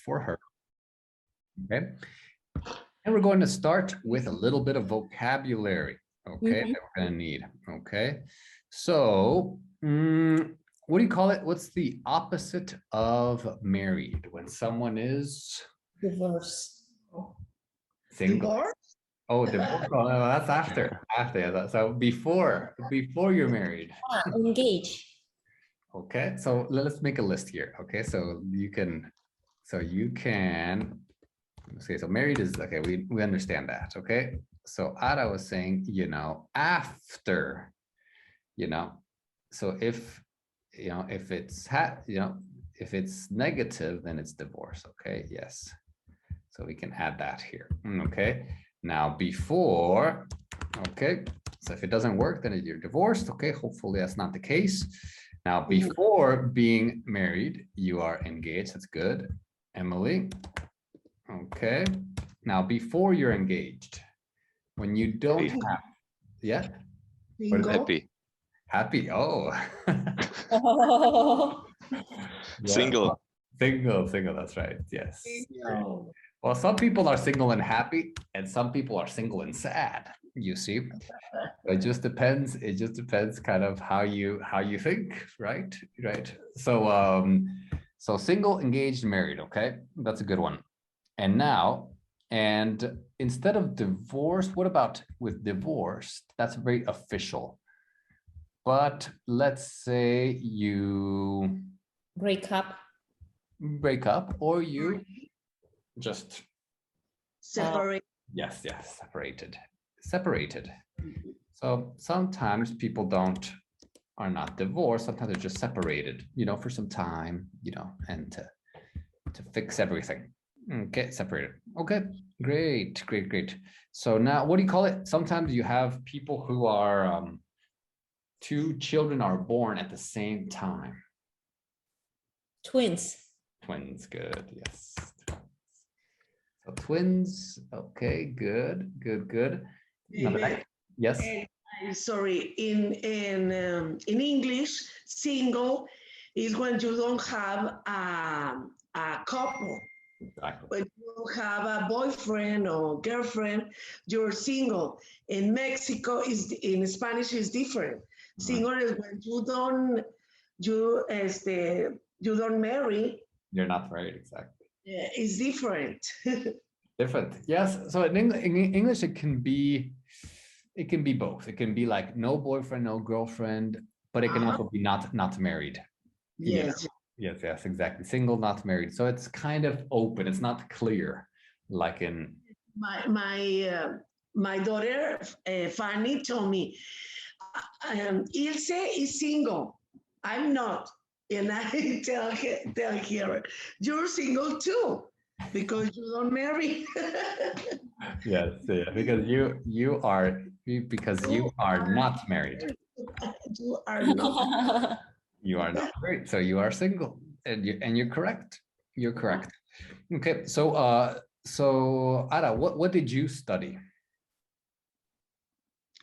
for her. Okay. And we're going to start with a little bit of vocabulary, okay, that we're going to need, okay? So, what do you call it? What's the opposite of married when someone is? Divorce. Single. Divorce? Oh, divorce. Oh, no, that's after. After. So before you're married. Engage. Okay, so let's make a list here. Okay, so you can okay, so married is okay, we understand that. Okay, so Ada was saying, after, so if if it's negative, then it's divorce. Okay, yes, so we can add that here. Okay, now before, okay, so if it doesn't work, then you're divorced. Okay, hopefully that's not the case. Now before being married, you are engaged. That's good, Emily. Okay, now before you're engaged, when you don't have, yeah, Happy. Happy. Oh. Yeah. Single. Single, that's right. Yes. Well, some people are single and happy, and some people are single and sad, you see. It just depends kind of how you think, right? So single, engaged, married, okay? That's a good one. And now, and instead of divorce, what about with divorce? That's very official. But let's say you break up, or you just separate. Yes, separated. So sometimes people are not divorced. Sometimes they're just separated, for some time, and to fix everything. Okay, separated. Okay, great. So now, what do you call it? Sometimes you have people who are two children are born at the same time. Twins, good. Yes. So twins. Okay, good. Yes. Sorry, in English, single is when you don't have a couple. Exactly. When you have a boyfriend or girlfriend, you're single. In Mexico, in Spanish is different. Single is when you don't marry. You're not married, exactly. It's different. Different, yes. So in English, it can be both. It can be like no boyfriend, no girlfriend, but it can also be not married. Yes. Yes, exactly. Single, not married. So it's kind of open. It's not clear, like in my daughter Fanny told me, Ilse is single. I'm not, and I tell her, you're single too, because you don't marry. Yes, yeah, because you are not married. You are not. You are not married, so you are single, and you're correct. You're correct. Okay, so Ada, what did you study?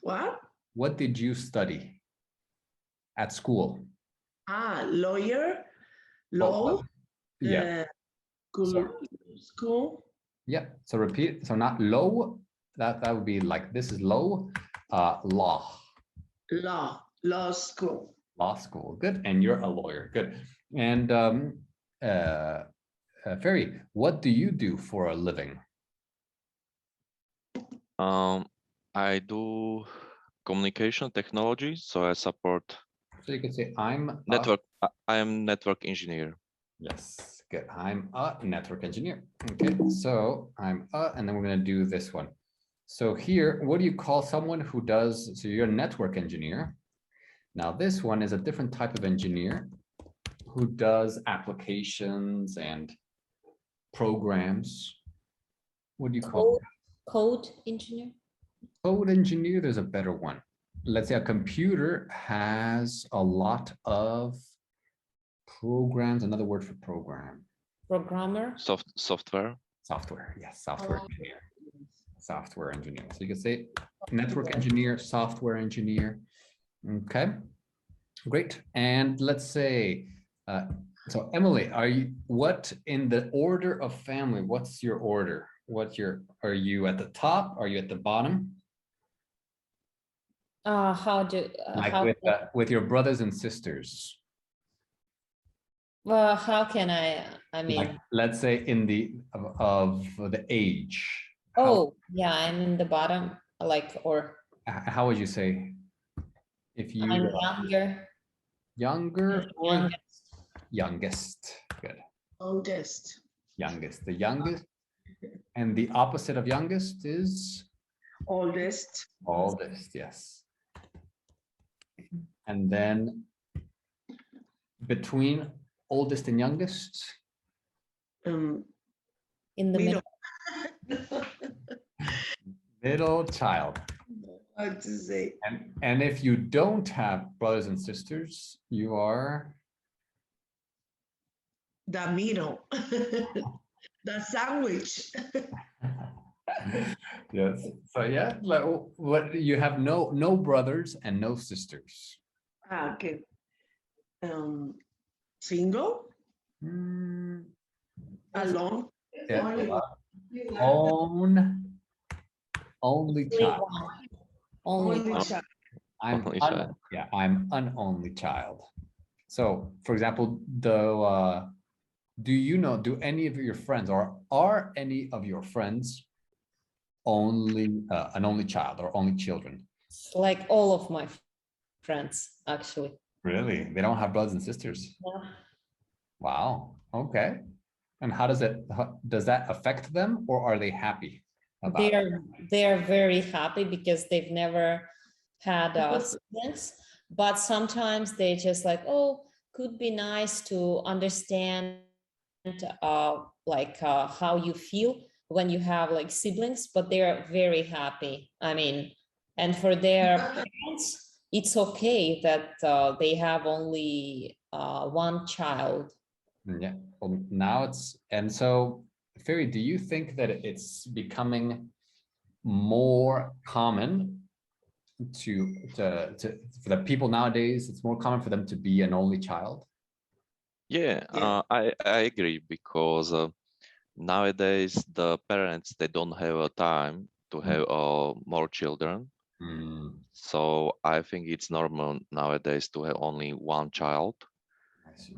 What? What did you study at school? Lawyer, law. Yeah. School. Yeah. So repeat. So not low. That would be like, this is low. Law School. Law school. Good. And you're a lawyer. Good. And Ferry, what do you do for a living? I do communication technology, so I support. So you could say I'm network engineer. Yes, good. I'm a network engineer. Okay, so and then we're going to do this one. So here, what do you call someone who does? So you're a network engineer. Now this one is a different type of engineer who does applications and programs. What do you call it? Code engineer. Code engineer, there's a better one. Let's say a computer has a lot of programs. Another word for program. Programmer. Software. Yes, software engineer. Software engineer. So you can say network engineer, software engineer. Okay, great. And let's say So Emily, what in the order of family, what's your order? Are you at the top? Are you at the bottom? How Like how with your brothers and sisters? well, how can I mean, Like, let's say in of the age. oh, yeah, I'm in the bottom, like, or How would you say? If you I'm younger. younger or Youngest. youngest? Good. Oldest. Youngest. The youngest. And the opposite of youngest is Oldest. oldest, yes. And then between oldest and youngest, Um, In the middle. middle. middle child. How to say? And if you don't have brothers and sisters, you are The middle. The sandwich. yes. So yeah, like what you have no brothers and no sisters. Okay. Single? Mm, Alone? yeah. Only- Only Only child. one. Only Only one. child. Only child. I'm an only child. So for example, do you know, do any of your friends or are any of your friends only an only child or only children? It's like all of my friends, actually. Really? They don't have brothers and sisters? Yeah. Wow. Okay. And does that affect them or are they happy about it? They're very happy because they've never had siblings, but sometimes they just like, oh, could be nice to understand how you feel when you have like siblings, but they're very happy. I mean, and for their parents, it's okay that they have only one child. Yeah. Well, now and so Ferry, do you think that it's becoming more common for the people nowadays, it's more common for them to be an only child? Yeah, Yeah. I agree because nowadays the parents they don't have a time to have more children. Mm, So I think it's normal nowadays to have only one child. I see.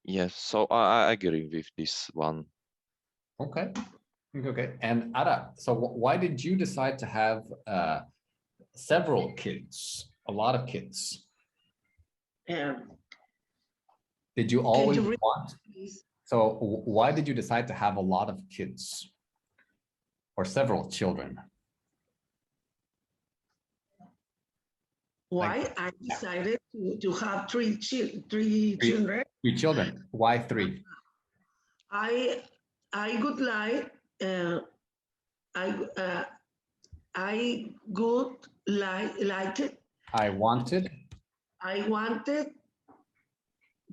Yes, so I agree with this one. Okay. Okay. And Ara, so why did you decide to have several kids, a lot of kids? Um, Did you can always you read, want? please? So why did you decide to have a lot of kids or several children? Why I decided to have three children? Three children. Why three? I would like I would like it. I wanted. I wanted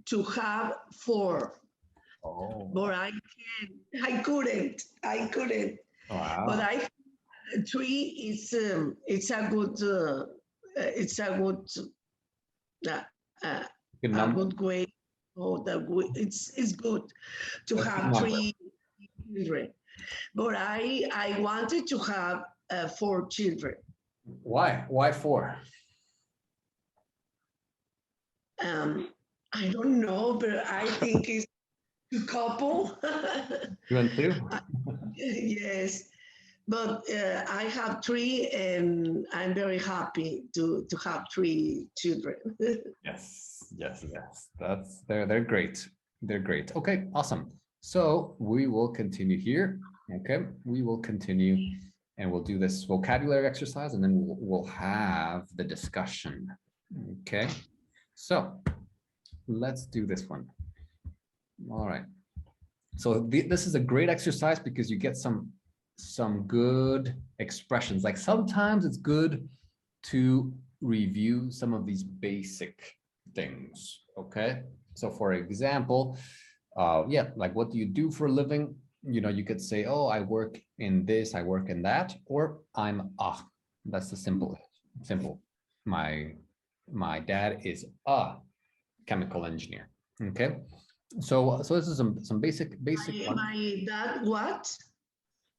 to have four, Oh, but I couldn't. But wow. three is it's a good Good a number. good way. Oh, it's good to That's a good have number. three children, but I wanted to have four children. Why? Why four? I don't know, but I think it's a couple. You and two? Yes, but I have three, and I'm very happy to have three children. Yes, yes, yes. They're great. They're great. Okay, awesome. So we will continue here. Okay, we will continue and we'll do this vocabulary exercise and then we'll have the discussion. Okay, so let's do this one. All right. So this is a great exercise because you get some good expressions. Like sometimes it's good to review some of these basic things. Okay. So for example, yeah, like what do you do for a living? You know, you could say, oh, I work in this, I work in that, or that's the simple. My dad is a chemical engineer. Okay, so this is some basic one. My dad, what?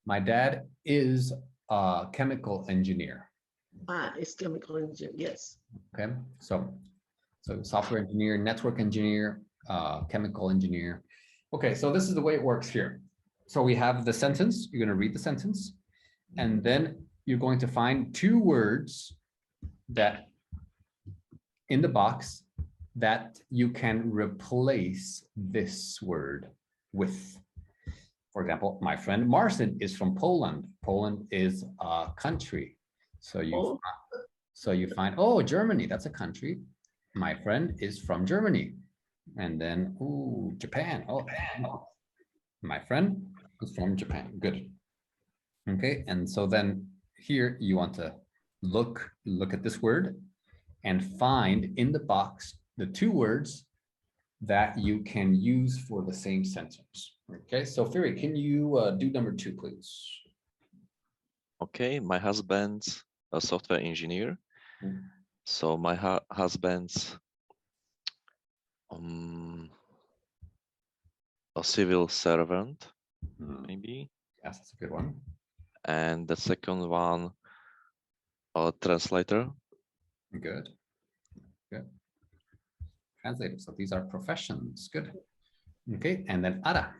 My dad is a chemical engineer. Ah, it's chemical engineer, yes. Okay, so software engineer, network engineer, chemical engineer. Okay, so this is the way it works here. So we have the sentence, you're going to read the sentence, and then you're going to find two words that in the box that you can replace this word with. For example, my friend Marcin is from Poland. Poland is a country. So you find, oh, Germany, that's a country. My friend is from Germany. And then, ooh, Japan. Oh, my friend is from Japan. Good. Okay, and so then here you want to look at this word and find in the box the two words that you can use for the same sentence. Okay, so Fury, can you do number 2, please? Okay, my husband's a software engineer. Mm. So my husband's a civil servant, maybe. Yes, that's a good one. And the second one, a translator. Good. Good. Translator. So these are professions. Good. Okay, and then Ada,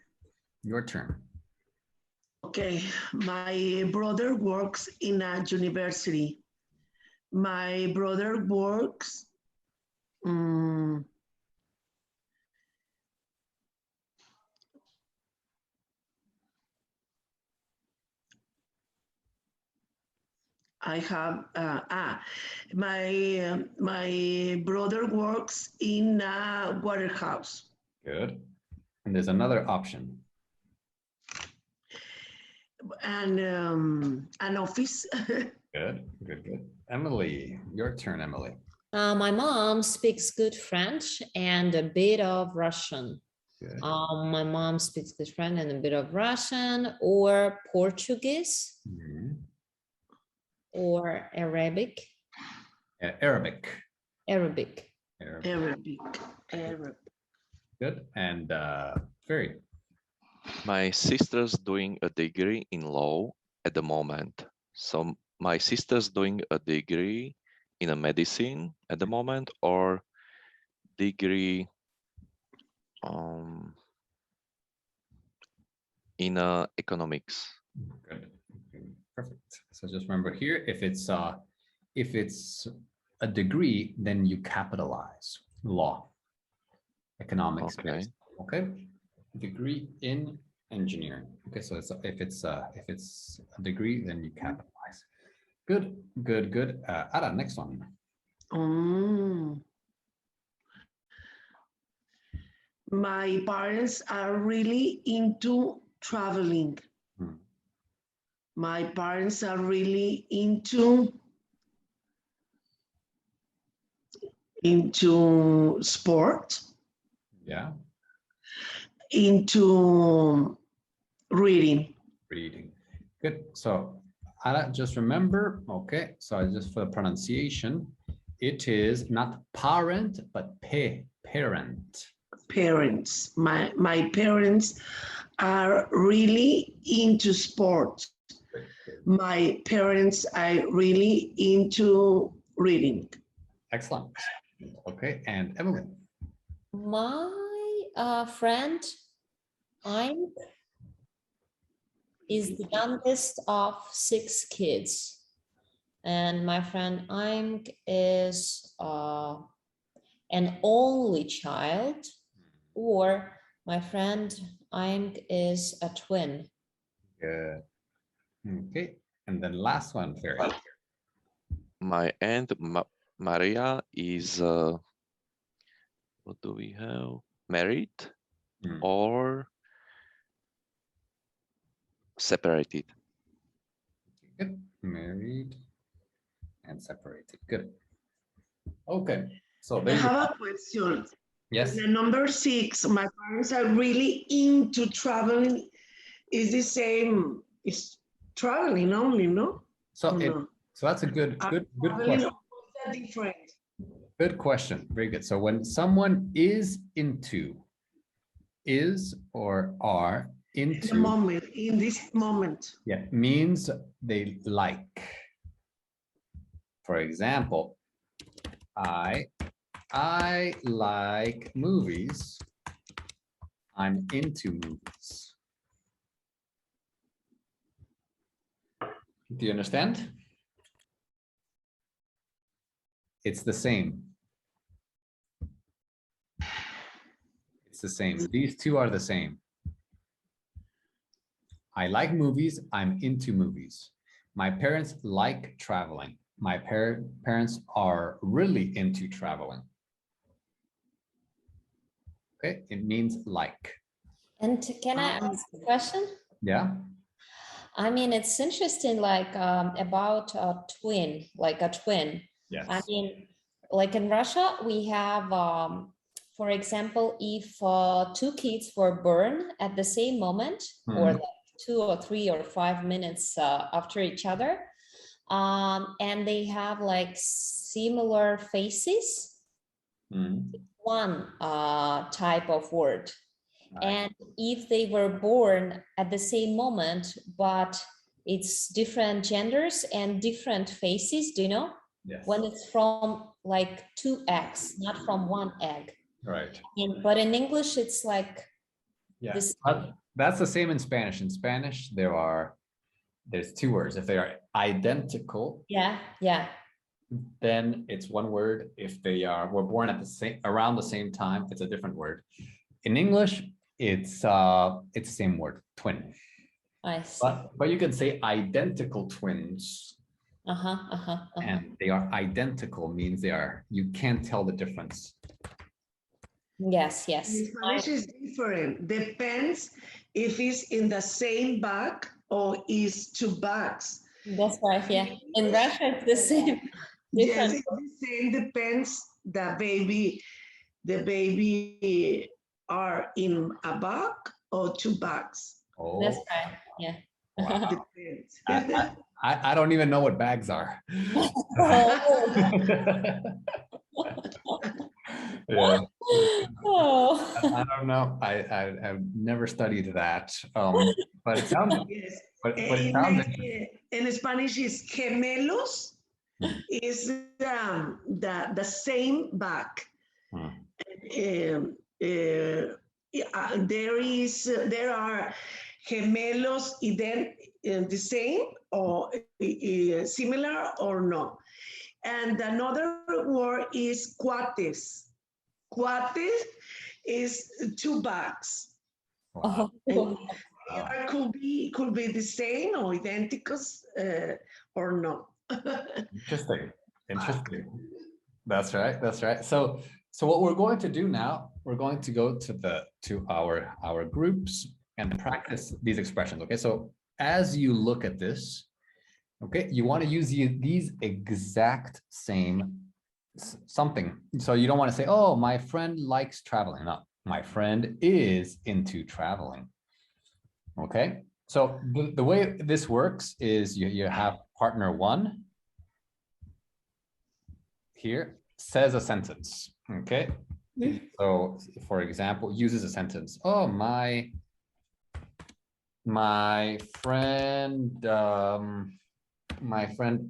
your turn. Okay, my brother works in a university. My brother works I have my brother works in a warehouse. Good. And there's another option. And an office. Good, good, good. Emily, your turn, Emily. My mom speaks good French and a bit of Russian. Good. My mom speaks good French and a bit of Russian or Portuguese or Arabic. Arabic. Arabic. Arabic. Good. And Ferry. My sister's doing a degree in law at the moment. So my sister's doing a degree in a medicine at the moment, or degree in economics. Good. Perfect. So just remember here, if it's a degree, then you capitalize law, economics. Okay. Okay. Degree in engineering. Okay. So if it's a degree, then you capitalize. Good. Good. Good. Ada, next one. My parents are really into traveling. My parents are really into sport. Yeah. Into reading. Reading. Good. So just remember, okay, so just for the pronunciation, it is not parent, but parent. Parents. My parents are really into sports. My parents are really into reading. Excellent. Okay, and Evelyn. My friend is the youngest of 6 kids. And my friend Imk is an only child, or my friend Imk is a twin. Good. Okay, and then last one, Ferry. My aunt Maria is, what do we have? Married or separated? Good. Married and separated. Good. Okay. So I have a question. Yes. The number 6, my parents are really into traveling. Is the same? It's traveling only, no? So so that's a good question. What's the difference? Good question. Very good. So when someone is into, is or are In the into, moment, in this moment. yeah, means they like. For example, I like movies. I'm into movies. Do you understand? It's the same. It's the same. These two are the same. I like movies. I'm into movies. My parents like traveling. My parents are really into traveling. Okay, it means like. And can I ask a question? Yeah. I mean, it's interesting, like about a twin, like a twin. Yes. I mean, like in Russia, we have, for example, if two kids were born at the same moment, or like 2 or 3 or 5 minutes after each other, and they have like similar faces, one type of word. And if they were born at the same moment, but it's different genders and different faces, do you know? Yes. When it's from like 2 eggs, not from 1 egg. Right. But in English, it's like this. That's the same in Spanish. In Spanish, there's 2 words. If they are identical, Yeah. then it's 1 word. If they were born at around the same time, it's a different word. In English, it's the same word, twin. I see. But you can say identical twins. And they are identical means you can't tell the difference. Yes. In Spanish is different. Depends if it's in the same bag or is 2 bags. That's right, yeah. In Russia, it's the same. Yes, it's the same. Depends the baby are in a bag or 2 bags. Oh, that's right, yeah. wow. Depends. I don't even know what bags are. Yeah. Oh. I don't know. I've never studied that. But it sounds. Yes. But it sounds. In Spanish is gemelos. Is the same bag. There are gemelos the same or similar or no. And another word is cuates. Cuates is 2 bags. Wow. Could be the same or identical or no. Interesting. That's right. So what we're going to do now, we're going to go to our groups and practice these expressions. Okay, so as you look at this, okay, you want to use these exact same something. So you don't want to say, oh, my friend likes traveling. No, my friend is into traveling. Okay, so the way this works is you have partner 1 here says a sentence. Okay, so for example, uses a sentence. Oh, my friend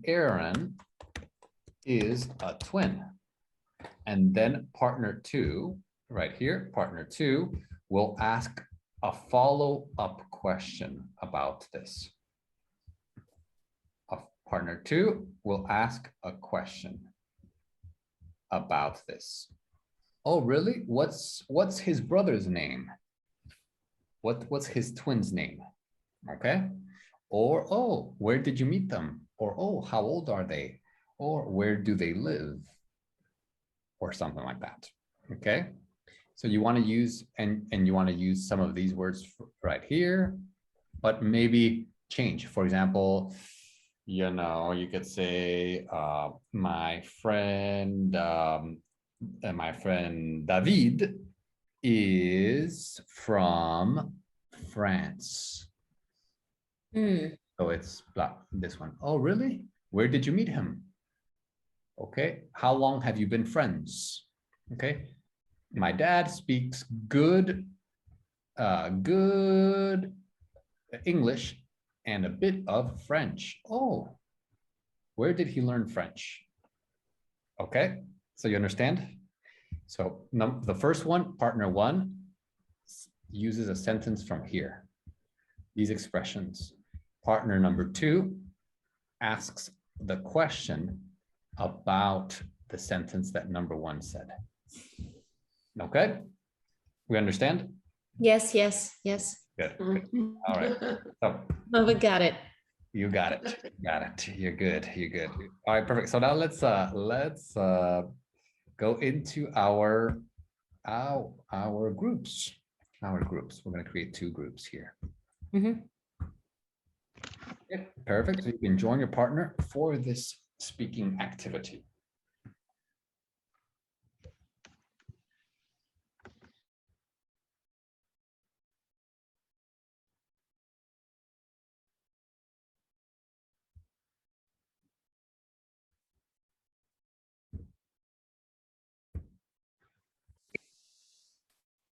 Aaron is a twin. And then partner 2 right here, partner 2 will ask a follow-up question about this. Partner 2 will ask a question about this. Oh, really? What's his brother's name? What's his twin's name? Okay. Or, oh, where did you meet them? Or, oh, how old are they? Or where do they live? Or something like that. Okay. So you want to use and you want to use some of these words right here, but maybe change. For example, you could say my friend David is from France. So it's this one. Oh, really? Where did you meet him? Okay, how long have you been friends? Okay, my dad speaks good English and a bit of French. Oh, where did he learn French? Okay, so you understand? So the first one, partner one, uses a sentence from here. These expressions. Partner number two asks the question about the sentence that number one said. Okay, we understand? Yes, yes, yes. Good. All right. So Oh, we got it. you got it. Got it. You're good. You're good. All right, perfect. So now let's go into our groups. Our groups. We're going to create two groups here. Mhm. Yeah, perfect. So you can join your partner for this speaking activity.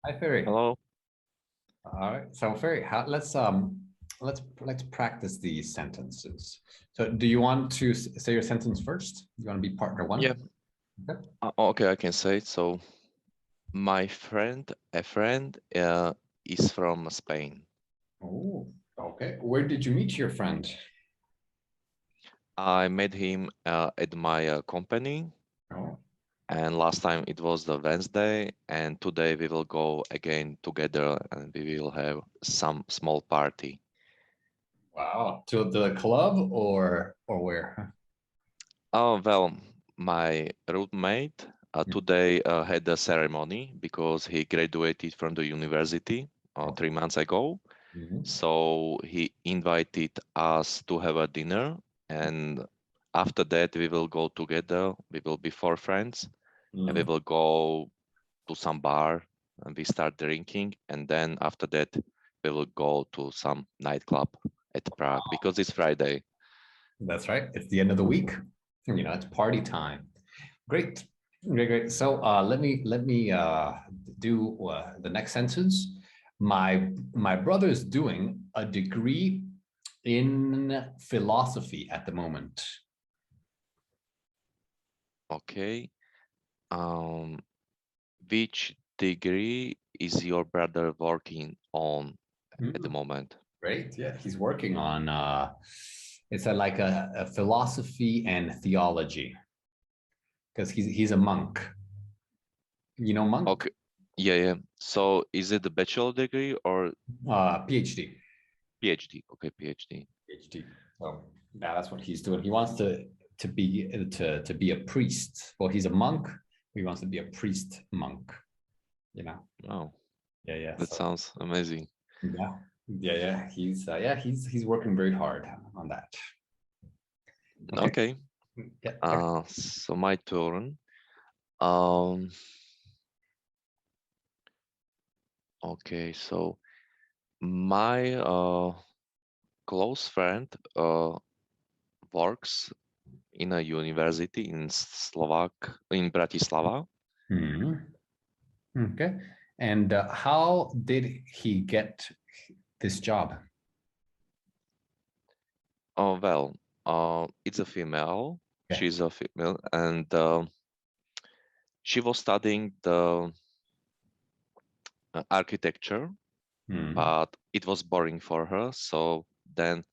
Hi, Ferry. Hello. All right. So Ferry, let's practice these sentences. So do you want to say your sentence first? You want to be partner one? Yeah. Okay. Okay, I can say it. So, a friend is from Spain. Oh, okay. Where did you meet your friend? I met him at my company, Oh, and last time it was the Wednesday, and today we will go again together, and we will have some small party. wow. To the club or where? Oh well, my roommate today had a ceremony because he graduated from the university 3 months ago. Mhm. So he invited us to have a dinner, and after that we will go together. We will be four friends, and we Mhm. will go to some bar and we start drinking, and then after that we will go to some nightclub at Prague because it's Friday. That's right. It's the end of the week. You know, it's party time. Great. Great, great. So let me do the next sentence. My brother is doing a degree in philosophy at the moment. Okay. Which degree is your brother working on at the moment? Great. Yeah, he's working on it's like a philosophy and theology because he's a monk. You know, monk. Okay. Yeah, yeah. So is it a bachelor degree or PhD. PhD? Okay, PhD. PhD. So yeah, that's what he's doing. He wants to be a priest. Well, he's a monk. He wants to be a priest monk. You know. Oh, Yeah, yeah. that So sounds amazing. yeah, yeah. He's working very hard on that. Okay. Yeah. So my turn. Um, okay, so my close friend works in a university in Bratislava. Mhm. Okay. And how did he get this job? Oh well, it's a female. Okay. She's a female, and she was studying the architecture, Mhm. but it was boring for her. So then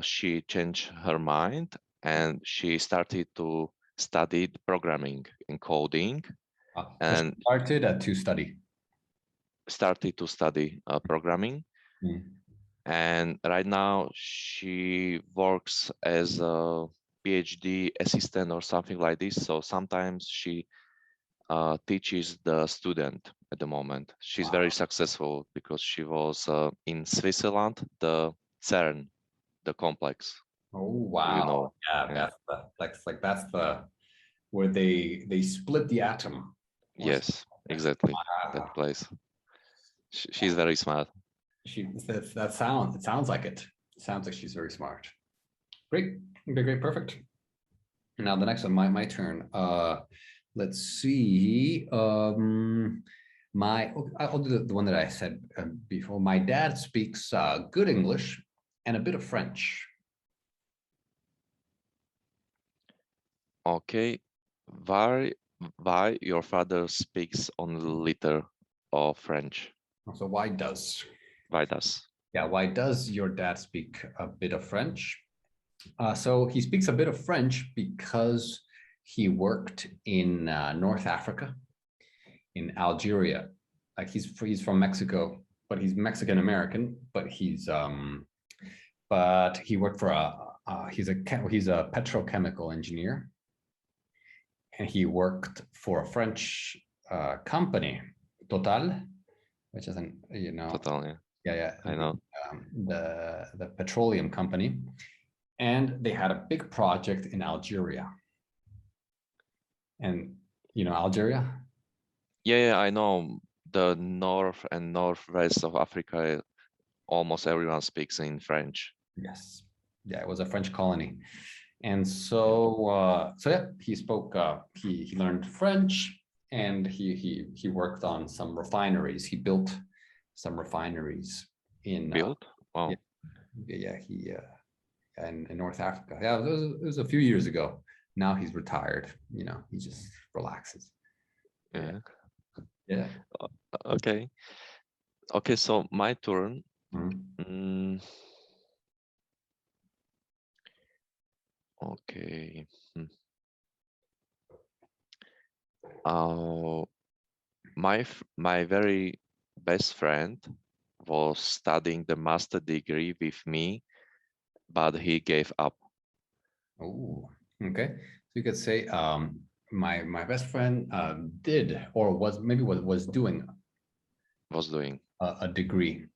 she changed her mind and she started to study programming and coding, So she and started to study. started to study programming. Mhm. And right now she works as a PhD assistant or something like this. So sometimes she teaches the student at the moment. She's very Wow. successful because she was in Switzerland, the CERN, the complex. Oh Do you wow. know? Yeah, Yeah. that's the where they split the atom. Or something Yes, like that. exactly. That Wow. place. She's very smart. It sounds like it. It sounds like she's very smart. Great. Okay, great, perfect. Now the next one, my turn. Let's see. I'll do the one that I said before. My dad speaks good English and a bit of French. Okay. Why your father speaks only little of French? So why does? Why does? Yeah, why does your dad speak a bit of French? So he speaks a bit of French because he worked in North Africa, in Algeria. Like he's from Mexico, but he's Mexican American. But he worked for he's a petrochemical engineer, and he worked for a French company, Total, which is Totally. yeah, I know. the petroleum company, and they had a big project in Algeria. And Algeria? Yeah, I know. The north and northwest of Africa, almost everyone speaks in French. Yes. Yeah, it was a French colony. And so yeah, he spoke he learned French, and he worked on some refineries. He built some refineries in Built? Wow. he in North Africa. Yeah, it was a few years ago. Now he's retired. He just relaxes. Yeah. Yeah. Okay. Okay, so my turn. Mhm. Okay. Uh, my very best friend was studying the master degree with me, but he gave up. Oh, okay. So you could say my best friend did or was doing Was doing a degree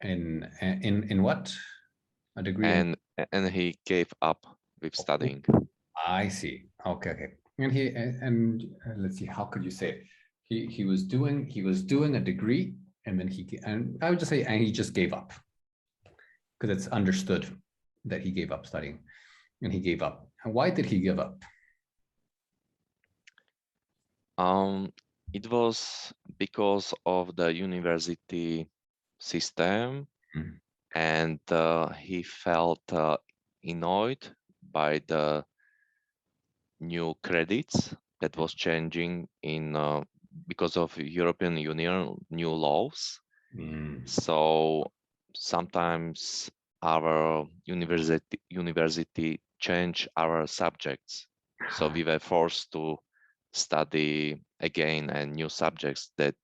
in what? A degree in. and he gave up with studying. I see. Okay, okay. And let's see, how could you say it? He was doing a degree, and then and I would just say, and he just gave up, because it's understood that he gave up studying, and he gave up. And why did he give up? It was because of the university system, and he felt annoyed by the new credits that was changing in because of European Union new laws. So sometimes our university change our subjects. So we were forced to study again and new subjects that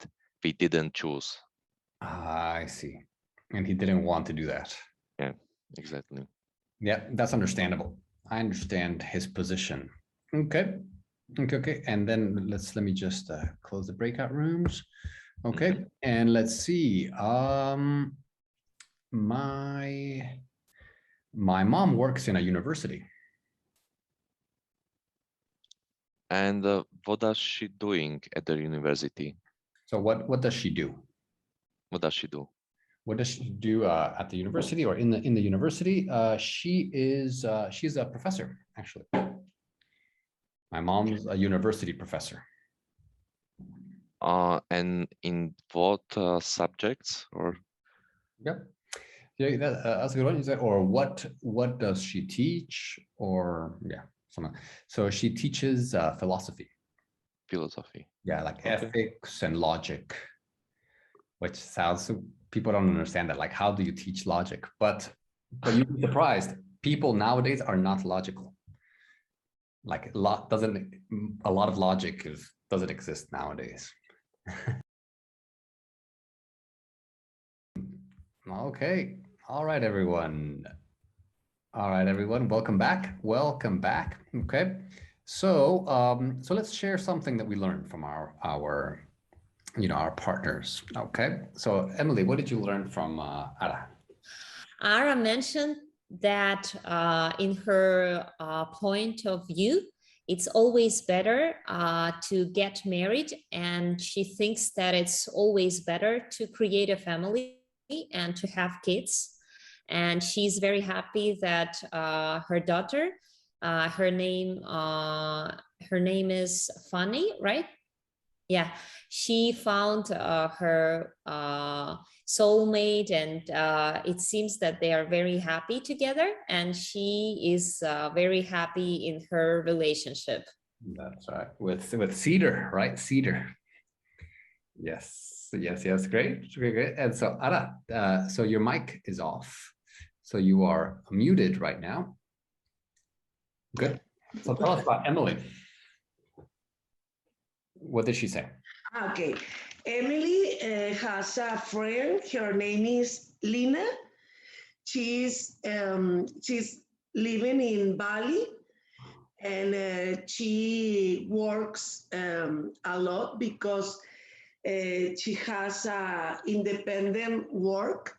we didn't choose. I see. And he didn't want to do that. Yeah, exactly. Yeah, that's understandable. I understand his position. Okay. Okay. And then let me just close the breakout rooms. Okay. And let's see. My mom works in a university. And what does she doing at the university? So what does she do? What does she do? What does she do at the university, or in the university? She's a professor, actually. My mom's a university professor. And in what subjects or? Yeah, yeah, that's a good one. You say, or what does she teach? Or yeah, something. So she teaches philosophy. Philosophy. Yeah, like Okay. ethics and logic, which sounds, people don't understand that. Like, how do you teach logic? But you'd be surprised. People nowadays are not logical. Like a lot of logic doesn't exist nowadays. Okay. All right, everyone. All right, everyone. Welcome back. Welcome back. Okay. So so let's share something that we learned from our our partners. Okay. So Emily, what did you learn from Ara? Ara mentioned that in her point of view, it's always better to get married, and she thinks that it's always better to create a family and to have kids. And she's very happy that her daughter Her name is Fanny, right? Yeah, she found her soulmate, and it seems that they are very happy together, and she is very happy in her relationship. That's right. With Cedar, right? Cedar. Yes, yes, yes. Great, great, great. And so, Ara, so your mic is off. So you are muted right now. Good. So tell us about Emily. What did she say? Okay. Emily has a friend. Her name is Lina. She's living in Bali, and she works a lot because she has independent work.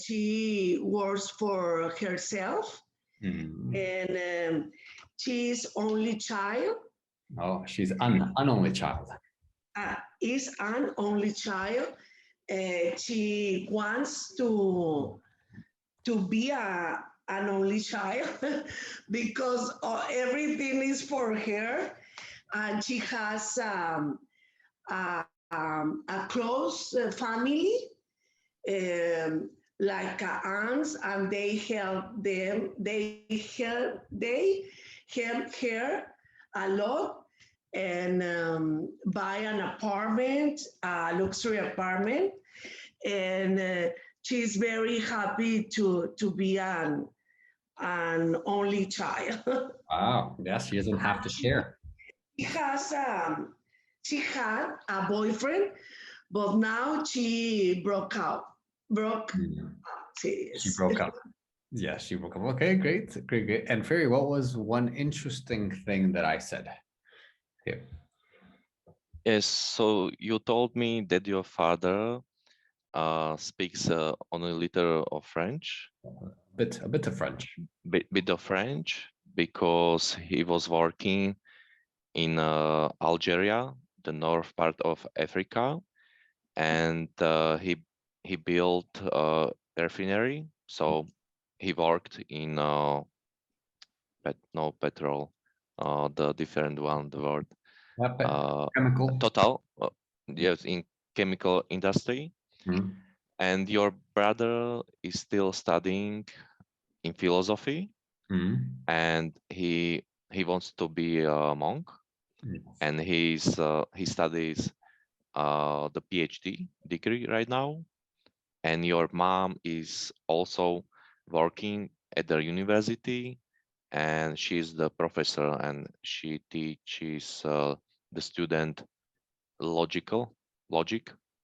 She works for herself, and she's only child. Oh, she's an only child. Is an only child. She wants to be an only child because everything is for her, and she has a close family, like aunts, and they help them. They help her a lot, and buy an apartment, a luxury apartment, and she's very happy to be an only child. Wow. Yes, she doesn't have to share. She had a boyfriend, but now she broke up. She broke up. Yeah, she broke up. Okay, great, great, great. And Ferry, what was one interesting thing that I said here? Yes, so you told me that your father speaks only a little of French. A bit of French. Bit of French because he was working in Algeria, the north part of Africa, and he built a refinery. So he worked in petrol, the different one, the word Chemical. Total. Yes, in chemical industry. Mhm. And your brother is still studying in philosophy, and he wants to be a monk, and he studies the PhD degree right now. And your mom is also working at the university, and she's the professor, and she teaches the student logic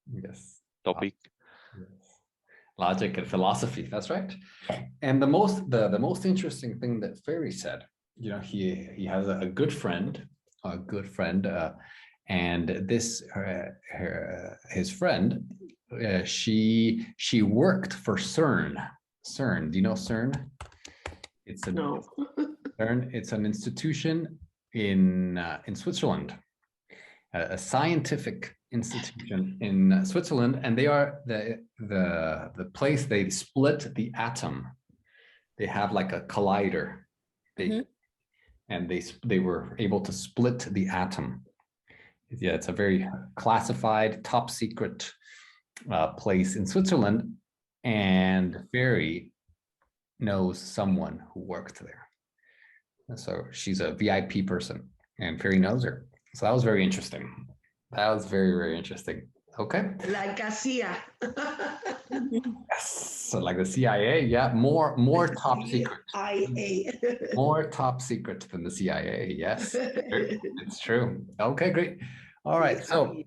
Yes. topic. Yes. Logic and philosophy. That's right. And the most interesting thing that Ferry said, you know, he has a good friend, and this his friend, she worked for CERN. CERN. Do you know CERN? It's a No. CERN. It's an institution in Switzerland, a scientific institution in Switzerland, and they are the place they split the atom. They have like a collider, and they were able to split the atom. Yeah, it's a very classified, top secret place in Switzerland, and Ferry knows someone who worked there. And so she's a VIP person, and Ferry knows her. So that was very interesting. That was very, very interesting. Okay. Like a CIA. Yes. So like the CIA, yeah, more top secret. CIA. More top secret than the CIA. Yes, it's true. Okay, great. All right, so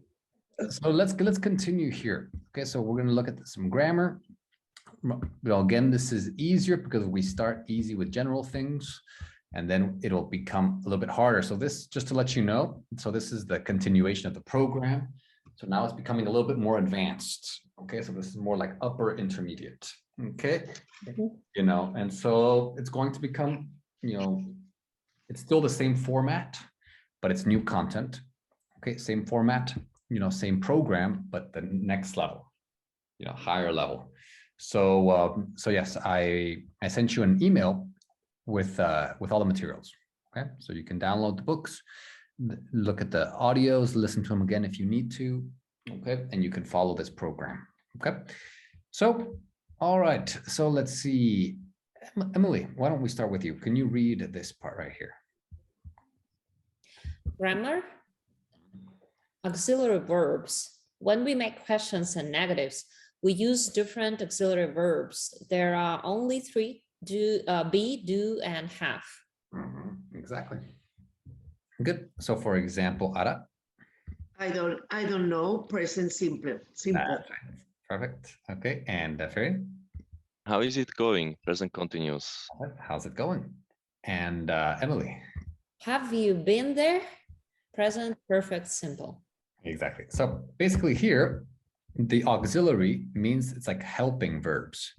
let's continue here. Okay, so we're going to look at some grammar. Well, again, this is easier because we start easy with general things, and then it'll become a little bit harder. So this, just to let you know, so this is the continuation of the program. So now it's becoming a little bit more advanced. Okay, so this is more like upper intermediate. Okay, you know, and so it's going to become, you know, it's still the same format, but it's new content. Okay, same format, you know, same program, but the next level, you know, higher level. So so yes, I sent you an email with all the materials. Okay, so you can download the books, look at the audios, listen to them again if you need to. Okay, and you can follow this program. Okay, so all right, so let's see. Emily, why don't we start with you? Can you read this part right here? Grammar, auxiliary verbs. When we make questions and negatives, we use different auxiliary verbs. There are only three: do, be, do, and have. Exactly. Good. So for example, Ara. I don't know. Present simple. Simple. Perfect. Okay. And Ferry. How is it going? Present continuous. How's it going? And Emily. Have you been there? Present perfect simple. Exactly. So basically here, the auxiliary means it's like helping verbs.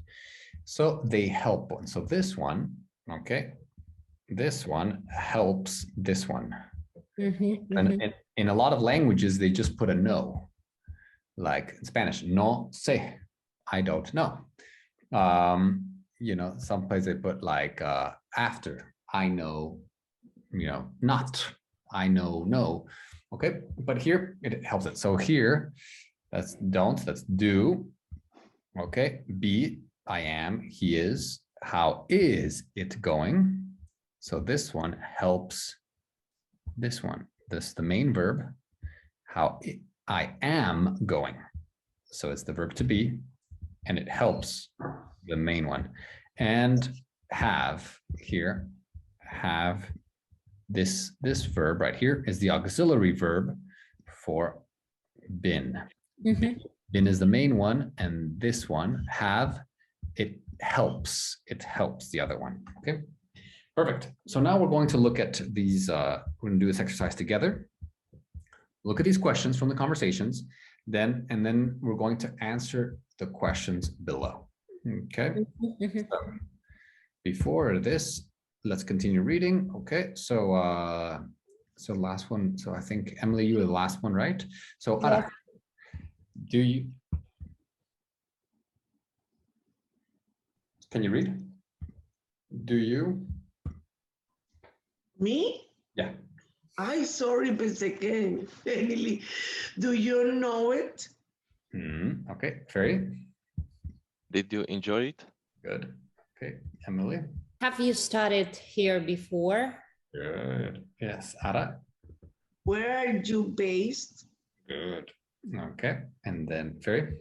So they help one. So this one, okay, this one helps this one. And in a lot of languages, they just put a no. Like in Spanish, no sé, I don't know. You know, some places they put like after, I know, you know, not, I know, no. Okay, but here it helps it. So here, that's don't, that's do. Okay, be, I am, he is, how is it going? So this one helps this one. This is the main verb, how I am going. So it's the verb to be, and it helps the main one. And have here, have this verb right here is the auxiliary verb for been. Been is the main one, and this one, have, it helps the other one. Okay, perfect. So now we're going to look at these, we're going to do this exercise together. Look at these questions from the conversations, and then we're going to answer the questions below. Okay. So before this, let's continue reading. Okay, so so last one. So I think Emily, you were the last one, right? So Ara, do you? Can you read? Do you? Me? Yeah. I sorry, pensé que Emily. Do you know it? Okay, Ferry. Did you enjoy it? Good. Okay, Emily. Have you studied here before? Good. Yes, Ara. Where are you based? Good. Okay, and then Ferry.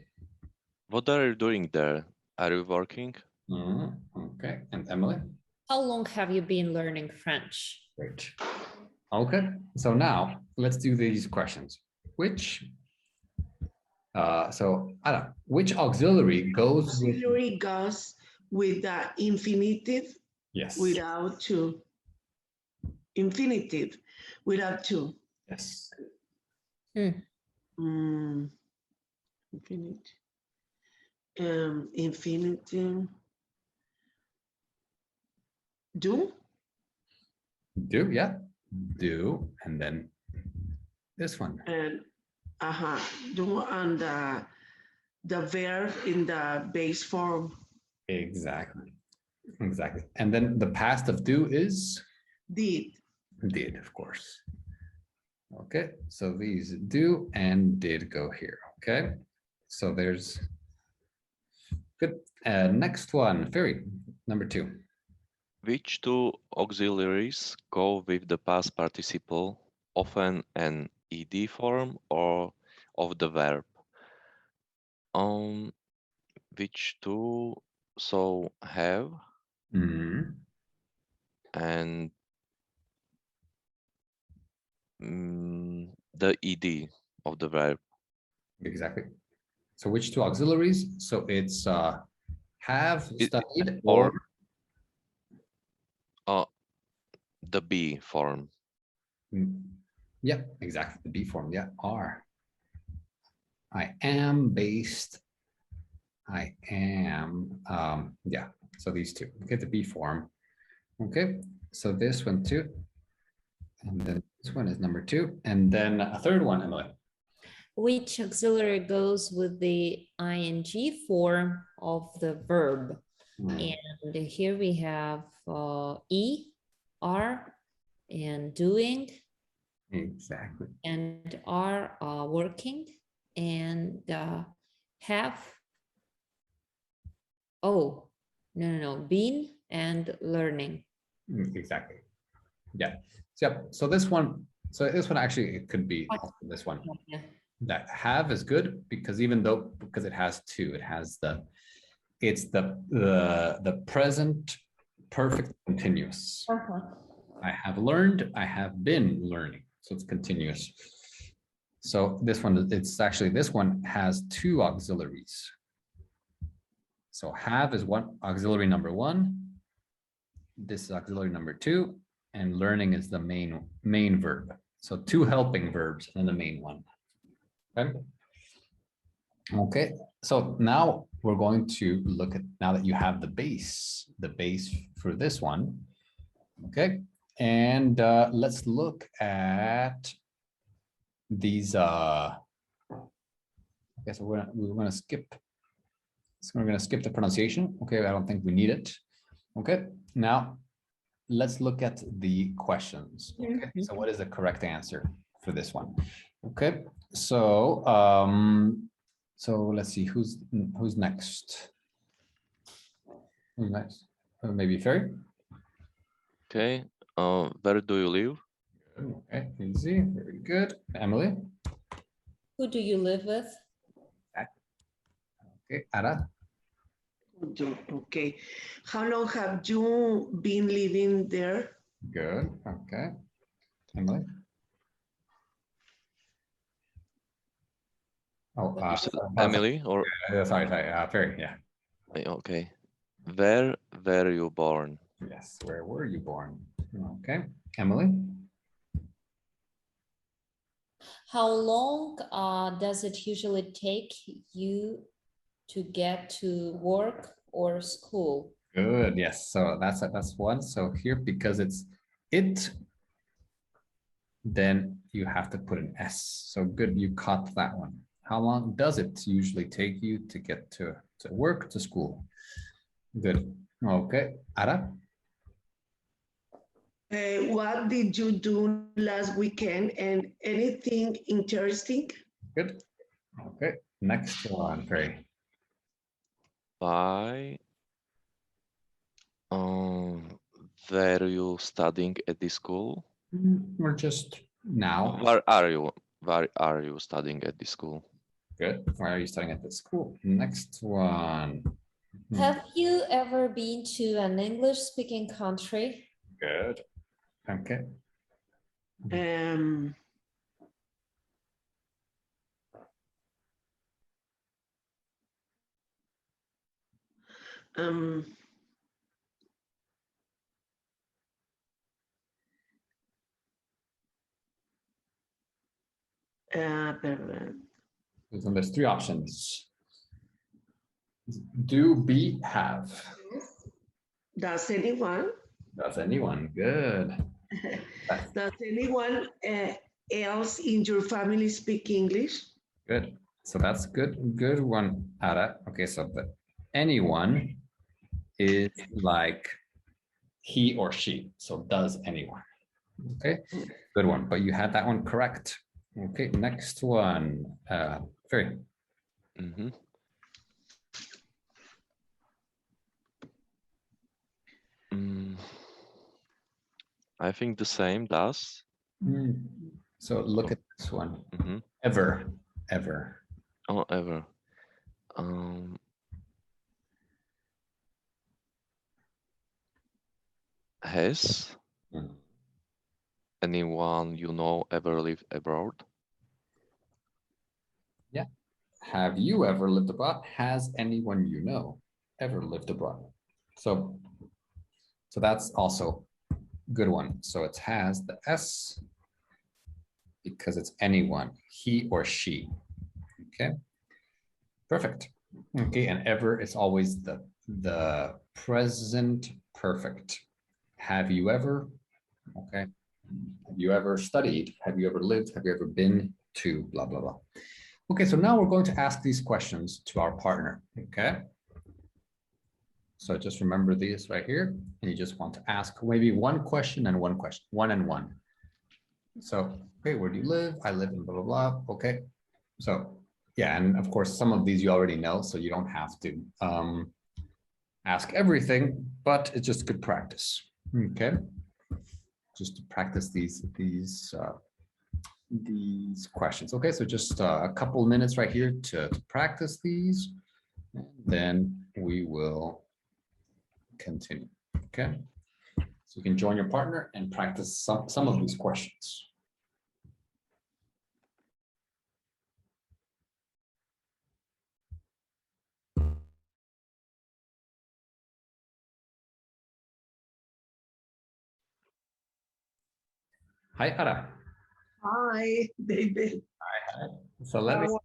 What are you doing there? Are you working? Okay, and Emily. How long have you been learning French? Great. Okay, so now let's do these questions. Which, so Ara, which auxiliary goes with? Auxiliary goes with the infinitive Yes. without to. Infinitive without to. Yes. Infinitive. Infinitive. Do? Do, yeah. Do, and then this one. And do and the verb in the base form. Exactly. Exactly. And then the past of do is? Did. Did, of course. Okay, so these do and did go here. Okay, so there's good. Next one, Ferry, number 2. Which two auxiliaries go with the past participle, often an ed form or of the verb? Which two? So have and the ed of the verb. Exactly. So which two auxiliaries? So it's have studied or the be form. Yeah, exactly. The be form. Yeah, are. I am based. I am. Yeah. So these two. Okay, the be form. Okay. So this one too. And then this one is number 2. And then a third one, Emily. Which auxiliary goes with the ing form of the verb? And here we have E, are, and doing, Exactly. and are working, and have, oh, no, been and learning. Exactly. Yeah. So this one actually it could be this one. Yeah. That have is good because because it has two, it's the present perfect continuous. I have learned, I have been learning. So it's continuous. So this one has two auxiliaries. So have is one auxiliary number one. This is auxiliary number two, and learning is the main verb. So two helping verbs and the main one. Okay, so now we're going to look at, now that you have the base for this one. Okay, and let's look at these. I guess we're gonna skip. So we're gonna skip the pronunciation. Okay, I don't think we need it. Okay, now let's look at the questions. Okay, so what is the correct answer for this one? Okay, so so let's see who's next. Who's next? Maybe Ferry. Okay. Where do you live? Okay, easy, very good. Emily. Who do you live with? Okay, Ara. Okay. How long have you been living there? Good. Okay. Emily. Oh, You said Emily or sorry, Ferry. Yeah. okay. Where were you born? Yes. Where were you born? Okay, Emily. How long does it usually take you to get to work or school? Good. Yes. So that's one. So here, because it's it, then you have to put an S. So good, you caught that one. How long does it usually take you to get to work, to school? Good. Okay. Ara. What did you do last weekend and anything interesting? Good. Okay. Next one, Ferry. Why were you studying at the school? Or just now. Where are you studying at the school? Good. Why are you studying at the school? Next one. Have you ever been to an English-speaking country? Good. Okay. Um, um, There's three options. Do, be, have. does anyone? Does anyone? Good. Does anyone else in your family speak English? Good. So that's good. Good one, Ara. Okay, so the anyone is like he or she. So does anyone? Okay, good one. But you had that one correct. Okay, next one. Ferry. Mm-hmm. I think the same, does. So look at this one. Mm-hmm. Ever. Oh, ever. Has anyone you know ever lived abroad? Yeah. Have you ever lived abroad? Has anyone you know ever lived abroad? So that's also a good one. So it has the S because it's anyone, he or she. Okay, perfect. Okay, and ever is always the present perfect. Have you ever? Okay. Have you ever studied? Have you ever lived? Have you ever been to blah, blah, blah. Okay, so now we're going to ask these questions to our partner, okay? So just remember these right here, and you just want to ask maybe one question and one question, one and one. So, okay, where do you live? I live in blah, blah, blah. Okay. So yeah, and of course, some of these you already know, so you don't have to ask everything, but it's just good practice. Okay. Just to practice these questions. Okay, so just a couple minutes right here to practice these, and then we will continue. Okay, so you can join your partner and practice some of these questions. Hi, Ara. Hi, David. So let me. How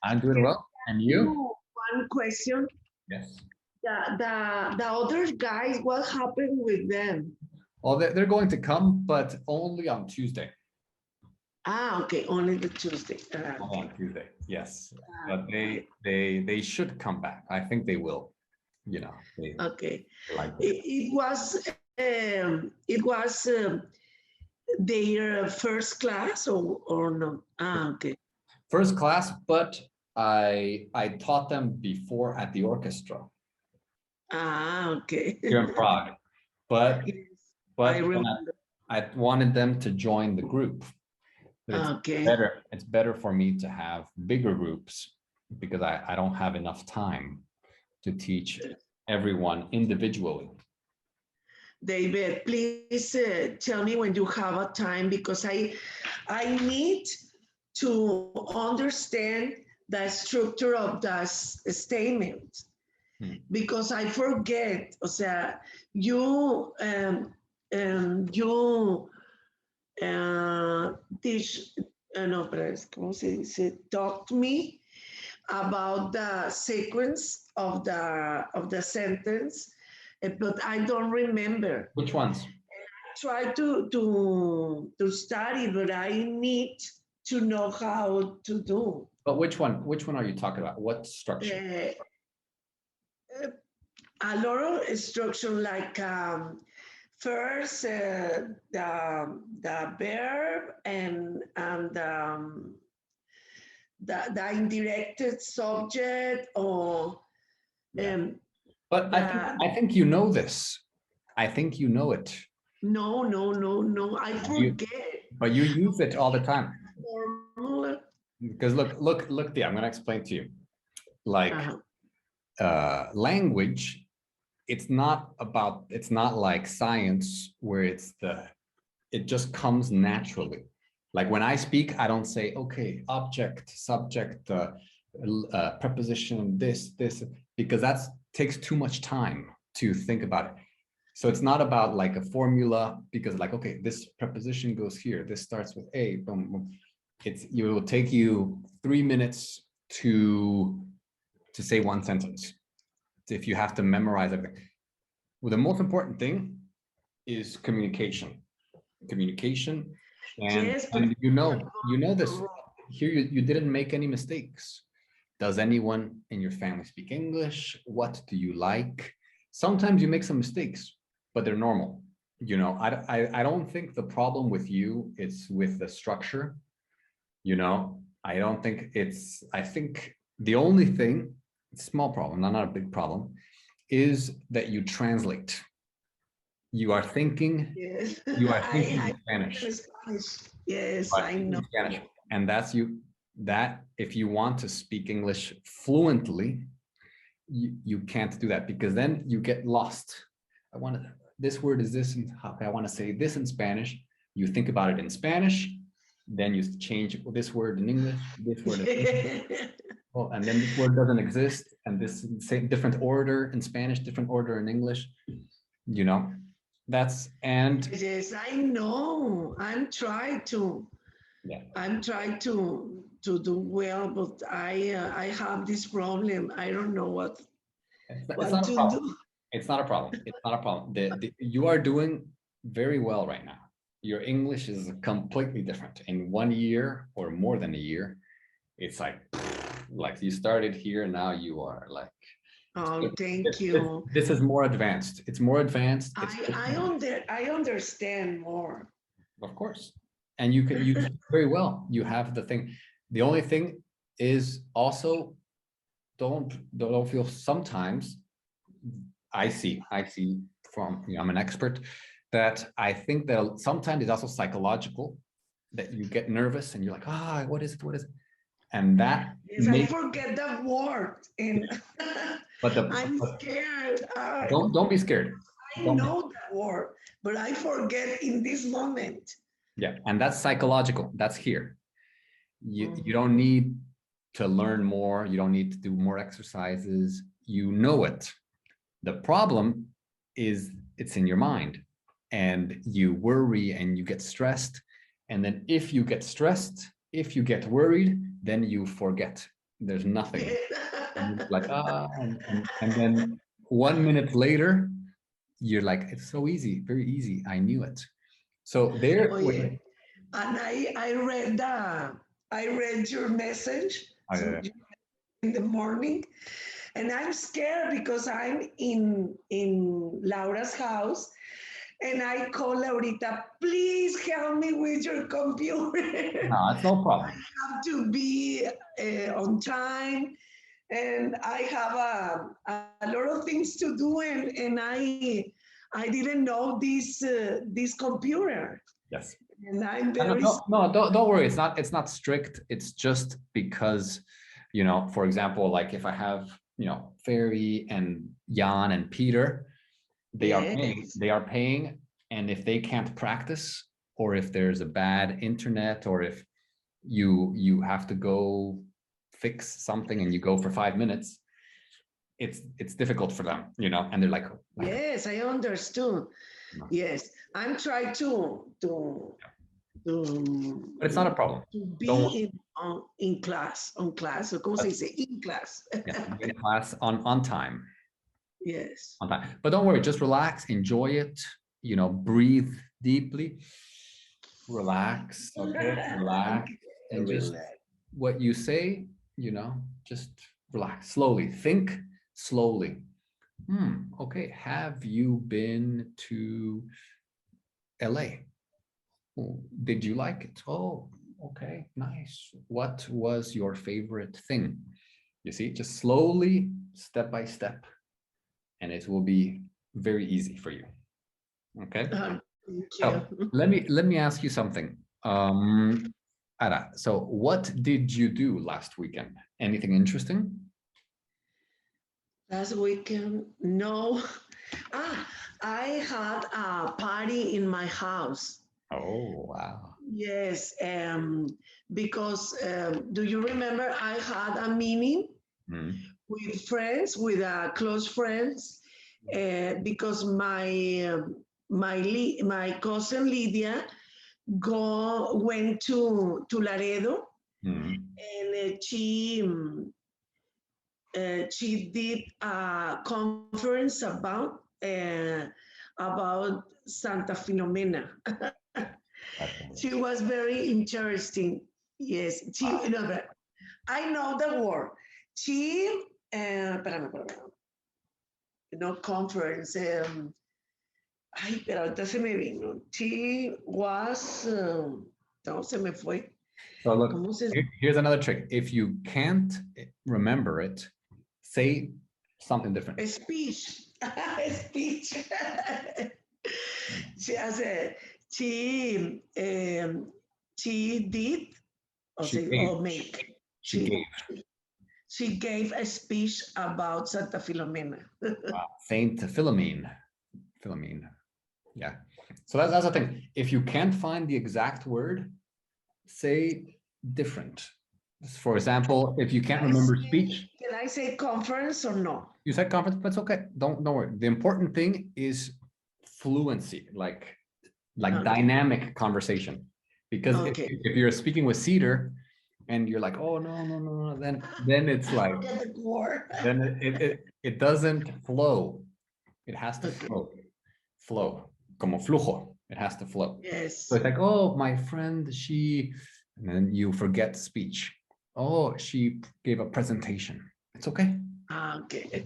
I'm doing well, and you? One question. Yes. The other guys, what happened with them? Well, they're going to come, but only on Tuesday. Ah, okay, only the Tuesday. Only on Tuesday, yes. But they should come back. I think they will. You know. Okay. Like It was their first class or no? Ah, okay. first class, but I taught them before at the orchestra Ah, okay. here in Prague. But Yes, I but when remember. I wanted them to join the group. But Okay. it's better for me to have bigger groups because I don't have enough time to teach everyone individually. David, please tell me when you have a time because I need to understand the structure of the statement because I forget. O sea, you teach, no, pero es como se dice, talk to me about the sequence of the sentence, but I don't remember. Which ones? Try to study, but I need to know how to do. But which one? Which one are you talking about? What structure? A lot of structure like first the verb and the indirect subject or But I think you know this. I think you know it. No. I forget. But you use it all the time. Formula. Because look, I'm gonna explain to you. Like language, it's not like science where it just comes naturally. Like when I speak, I don't say, okay, object, subject, preposition, this, because that takes too much time to think about it. So it's not about like a formula because like, okay, this preposition goes here. This starts with A, boom, boom. It will take you 3 minutes to say one sentence. If you have to memorize everything. Well, the most important thing is communication. Communication, and, Yes, and you know this. Here you didn't make any mistakes. Does anyone in your family speak English? What do you like? Sometimes you make some mistakes, but they're normal. You know, I don't think the problem with you is with the structure. You know, I don't think it's, I think the only thing, small problem, not a big problem, is that you translate. You are thinking, yes. you are thinking I in Spanish. Yes, But I know. Spanish. And that if you want to speak English fluently, you can't do that because then you get lost. This word is this, and I want to say this in Spanish. You think about it in Spanish, then you change this word in English, this word in English. Well, and then this word doesn't exist, and this same different order in Spanish, different order in English. You know, and yes, I know. I'm trying to do well, but I have this problem. I don't know what not a to problem. do. It's not a problem. It's not a problem. You are doing very well right now. Your English is completely different. In 1 year or more than a year, it's like you started here, now you are like Oh, thank This, you. this is more advanced. It's more advanced. I understand more. Of course. And you can use it very well. You have the thing. The only thing is also don't feel sometimes I see from, I'm an expert, that I think that sometimes it's also psychological, that you get nervous and you're like, what is it? What is it? And that Yes, I makes, forget that word and but I'm scared. don't be scared. I Don't- know that word, but I forget in this moment. Yeah, and that's psychological. That's here. You Mhm. don't need to learn more. You don't need to do more exercises. You know it. The problem is it's in your mind, and you worry and you get stressed. And then if you get stressed, if you get worried, then you forget. There's nothing. And you're like, and then 1 minute later, you're like, it's so easy, very easy. I knew it. So there, Oh, yeah. And I read your message in the morning, and I'm scared because I'm in Laura's house, and I call Laurita, please help me with your computer. no, it's no problem. Have to be on time, and I have a lot of things to do, and I didn't know this computer, Yes. and I'm No, very don't worry. It's not strict. It's just because, for example, like if I have, Ferry and Jan and Peter, they are paying, and if they can't practice, or if there's a bad internet, or if you have to go fix something and you go for 5 minutes, it's difficult for them, and they're like, Yes, I understood. No. Yes, I'm trying to but it's not a problem. Don't- be in class, on class. So ¿cómo se dice? In class. Yeah, in class on time. Yes. On time. But don't worry, just relax, enjoy it, breathe deeply, relax, okay, relax, and just what you say, just relax, slowly, think slowly. Okay, have you been to LA? Oh, did you like it? Oh, okay, nice. What was your favorite thing? You see, just slowly, step by step, and it will be very easy for you. Okay. Thank So you. let me ask you something. Ara, so what did you do last weekend? Anything interesting? Last weekend, no. I had a party in my house. Oh, wow. Yes, because do you remember I had a meeting with friends, with close friends, because my cousin Lydia went to Laredo, and she did a conference about Santa Filomena. She was very interesting. Yes, no, but I know the word. She, no conference. Ay, pero ahorita se me vino. She was, no, se me fue. So look, here's another trick. If you can't remember it, say something different. A speech. A speech. She has a, she did, or She say, gave. or make. She gave. She gave a speech about Santa Filomena. Wow. Saint Philomene. Yeah. So that's the thing. If you can't find the exact word, say different. For example, if you can't remember speech. Can I say conference or no? You said conference, but it's okay. Don't worry. The important thing is fluency, like okay. Dynamic conversation. Because if you're speaking with Cedar and you're like, oh no, then it's like then it doesn't flow. It has to flow. Como flujo. It has to flow. Yes. So it's like, oh, my friend, and then you forget speech. Oh, she gave a presentation. It's okay. Okay.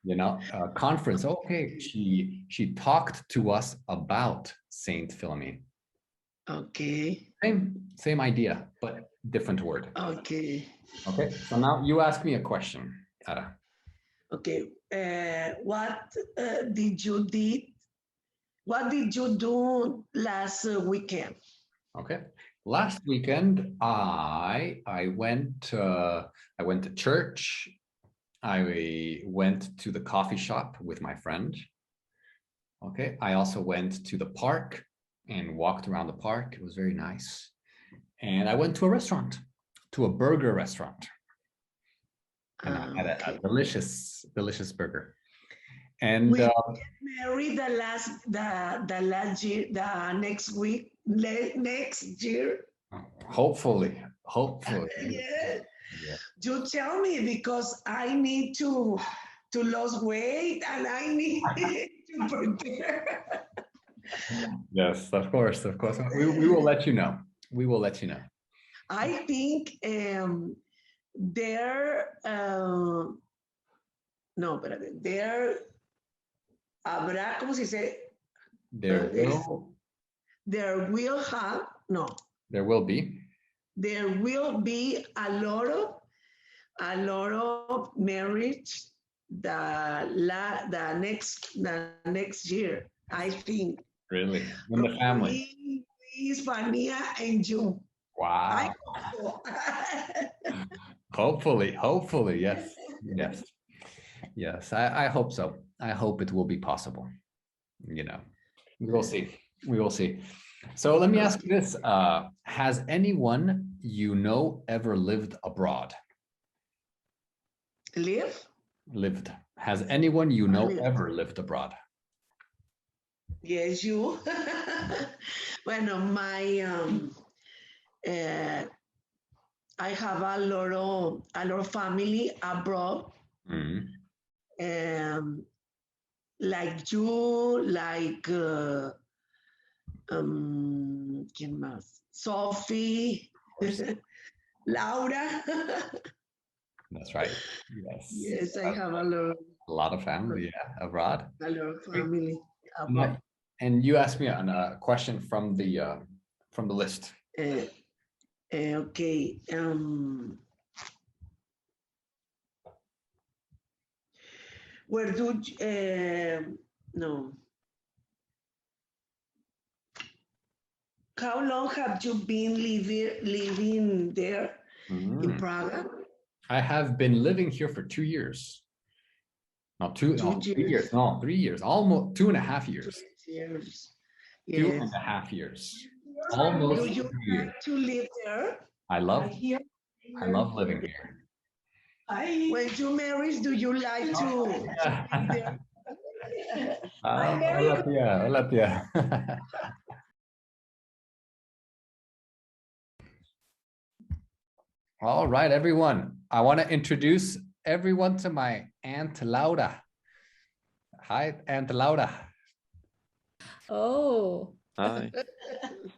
You know, conference. Okay, she talked to us about Saint Philomene. Okay. Same idea, but different word. Okay. Okay, so now you ask me a question, Tara. Okay. What did you did? What did you do last weekend? Okay, last weekend I went to church. I went to the coffee shop with my friend. Okay, I also went to the park and walked around the park. It was very nice. And I went to a restaurant, to a burger restaurant. And I had Okay. a delicious burger. And We get married the last year, the next week, next year. hopefully. Yeah. Yeah. You tell me because I need to lose weight and I need to prepare. Yes, of course. We will let you know. We will let you know. I think there no, espérate, there habrá, ¿cómo se dice? There There will have, no, there will be. there will be a lot of marriage the next year, I think. Really? In the family. Me, Hispania, and you. I Wow. hope so. Hopefully, yes. Yes, I hope so. I hope it will be possible. You know, we will see. We will see. So let me ask you this. Has anyone you know ever lived abroad? Live? Lived. Has anyone you know Lived. ever lived abroad? Yes, you. Bueno, I have a lot of family abroad. Mhm. Like you, like ¿quién más? Sophie, Laura. That's right. Yes. Yes, I have A lot of family, yeah, abroad. a lot of family Now, abroad. and you asked me a question from the list. Okay. Where do no? How long have you been living there in Mm. Praga? I have been living here for 2 years. No, 3 years. No, 3 years. Almost 2.5 years. 2 years. Two Yes. and a half years. Do Almost you 3 years. like to live there? I love living here. When you marry, do you like to live there? Hola, tía. Hola, tía. All right, everyone. I want to introduce everyone to my Aunt Laura. Hi, Aunt Laura. Oh, Hi.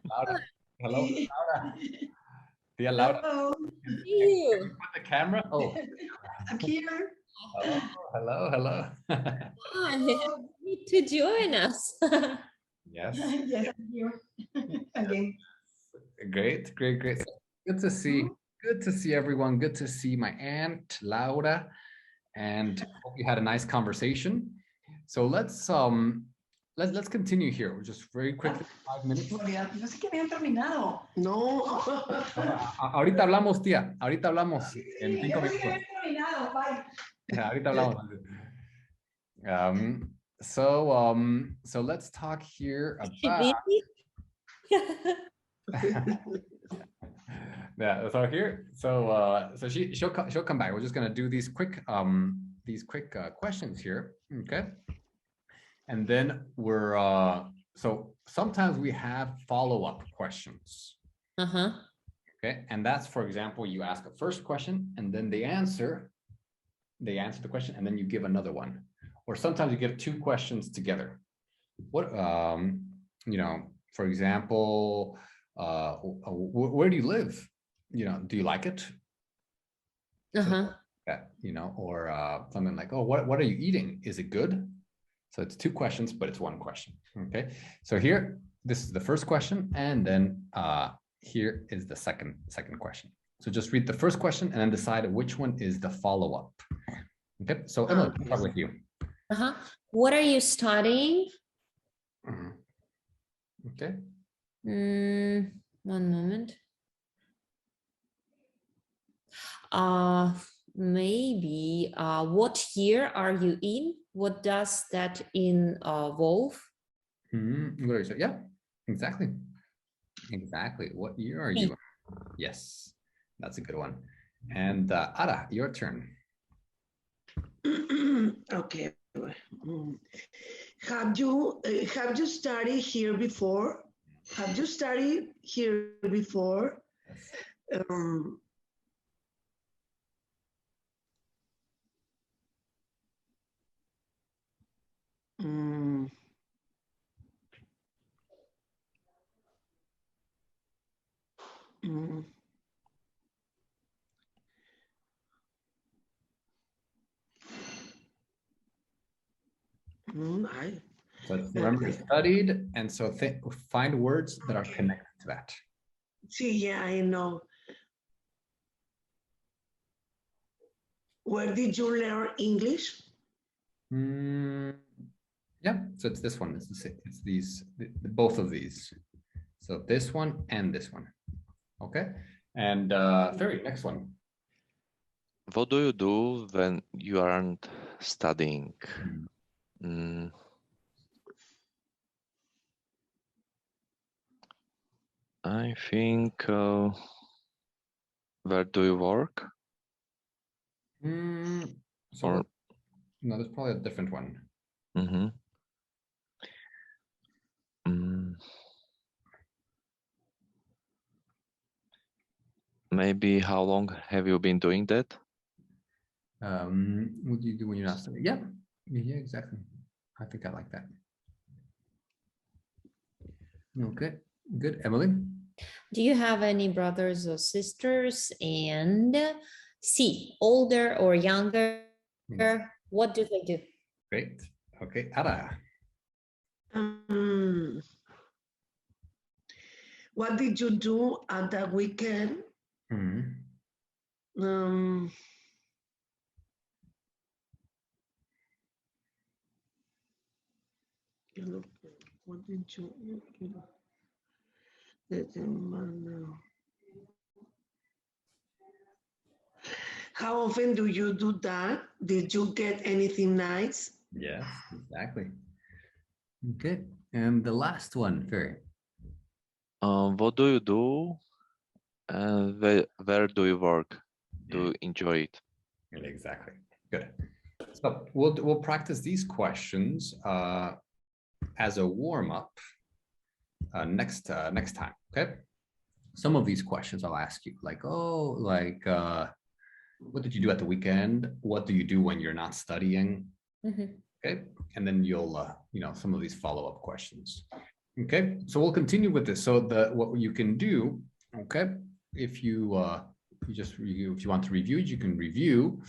Laura. Hello, Laura. Tía Laura. Hello, Can you. you put the camera? Oh, I'm here. hello. Ah, you need to join us. Yes. Yes, I'm here again. Great. Good to see. Good to see everyone. Good to see my Aunt Laura. And hope you had a nice conversation. So let's continue here. We're just very quickly, 5 minutes. No sé que habían terminado. No. Ahorita hablamos, tía. Ahorita hablamos en 5 minutos. terminado. Bye. Ahorita hablamos. So let's talk here about. Yeah. So here. So she'll come back. We're just gonna do these quick questions here. Okay. And then we're so sometimes we have follow-up questions. Uh-huh. Okay. And that's, for example, you ask a first question and then they answer the question and then you give another one. Or sometimes you give 2 questions together. What for example, where do you live? Do you like it? Uh-huh. you know, or something like, oh, what are you eating? Is it good? So it's two questions, but it's one question. Okay. So here, this is the first question, and then here is the second question. So just read the first question and then decide which one is the follow-up. Okay. So Emily, I'll start with you. What are you studying? Okay. One moment. Maybe what year are you in? What does that involve? Yeah, exactly. Exactly. What year are you in? Yes, that's a good one. And Ara, your turn. Okay. Have you studied here before? Have you studied here before? So remember, studied, and so find words that are connected to that. See, yeah, I know. Where did you learn English? Yeah, so it's this one. It's these, both of these. So this one and this one. Okay. And Ferry, next one. What do you do when you aren't studying? I think, where do you work? So no, there's probably a different one. Maybe how long have you been doing that? What do you do when you're not studying? Yeah, exactly. I think I like that. Okay, good. Emily? Do you have any brothers or sisters? And C, older or younger? What do they do? Great. Okay, Ara. What did you do at the weekend? What did you How often do you do that? Did you get anything nice? Yes, exactly. Okay, and the last one, Ferry. What do you do? Where do you work? Do you enjoy it? Exactly. Good. So we'll practice these questions as a warm-up next time. Okay. Some of these questions I'll ask you, like, what did you do at the weekend? What do you do when you're not studying? Okay, and then you'll some of these follow-up questions. Okay, so we'll continue with this. So what you can do, okay, if you if you want to review, you can review.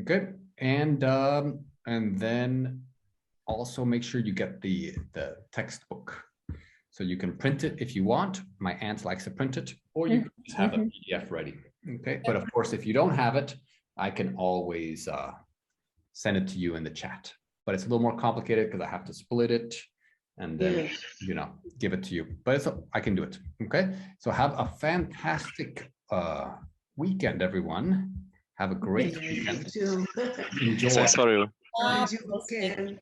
Okay, and then also make sure you get the textbook. So you can print it if you want. My aunt likes to print it, or you can just have a PDF ready. Okay, but of course, if you don't have it, I can always send it to you in the chat. But it's a little more complicated because I have to split it and then give it to you. But I can do it. Okay, so have a fantastic weekend, everyone. Have a great weekend. You too. Enjoy. Thanks for you. Thank you.